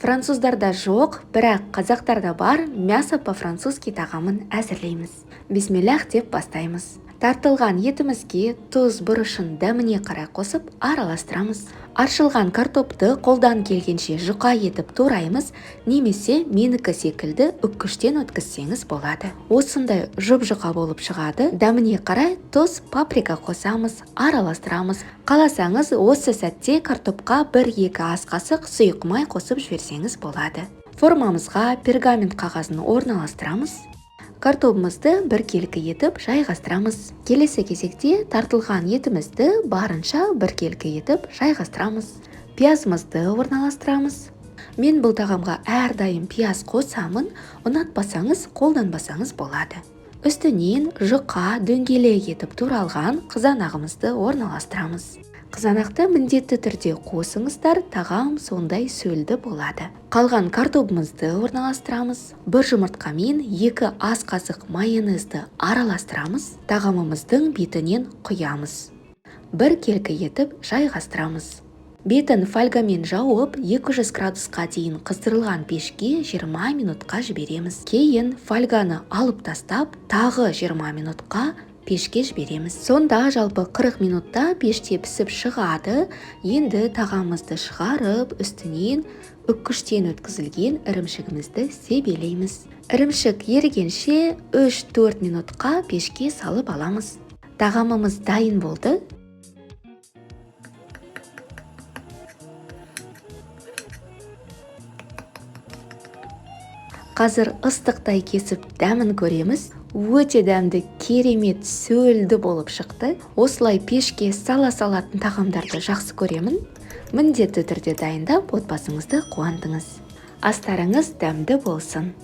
Француздарда жоқ, бірақ қазақтарда бар мясо по-французски тағамын әзірлейміз. Бисмиллах деп бастаймыз. Тартылған етімізге тұз, бұрышын дәміне қарай қосып араластырамыз. Аршылған картопты қолдан келгенше жұқа етіп тураймыз, немесе менікі секілді үккіштен өткізсеңіз болады. Осындай жұп-жұқа болып шығады. Дәміне қарай тұз, паприка қосамыз, араластырамыз. Қаласаңыз, осы сәтте картопқа 1-2 ас қасық сұйық май қосып жіберсеңіз болады. Формамызға пергамент қағазын орналастырамыз. Картопымызды біркелкі етіп жайғастырамыз. Келесі кезекте тартылған етімізді барынша біркелкі етіп жайғастырамыз. Пиязымызды орналастырамыз. Мен бұл тағамға әрдайым пияз қосамын, ұнатпасаңыз қолданбасаңыз болады. Үстінен жұқа дөңгелек етіп туралған қызанағымызды орналастырамыз. Қызанақты міндетті түрде қосыңыздар, тағам сондай сөлді болады. Қалған картопымызды орналастырамыз. 1 жұмыртқамен 2 ас қасық майонезді араластырамыз. Тағамымыздың бетінен құямыз. Біркелкі етіп жайғастырамыз. Бетін фольгамен жауып 200 градусқа дейін қыздырылған пешке 20 минутқа жібереміз. Кейін фольганы алып тастап, тағы 20 минутқа пешке жібереміз. Сонда жалпы 40 минутта пеште пісіп шығады. Енді тағамымызды шығарып, үстінен үккіштен өткізілген ірімшігімізді себелейміз. Ірімшік ерігенше 3-4 минутқа пешке салып аламыз. Тағамымыз дайын болды. Қазір ыстықтай кесіп дәмін көреміз. Өте дәмді, керемет, сөлді болып шықты. Осылай пешке сала салатын тағамдарды жақсы көремін. Міндетті түрде дайындап отбасыңызды қуантыңыз. Астарыңыз дәмді болсын.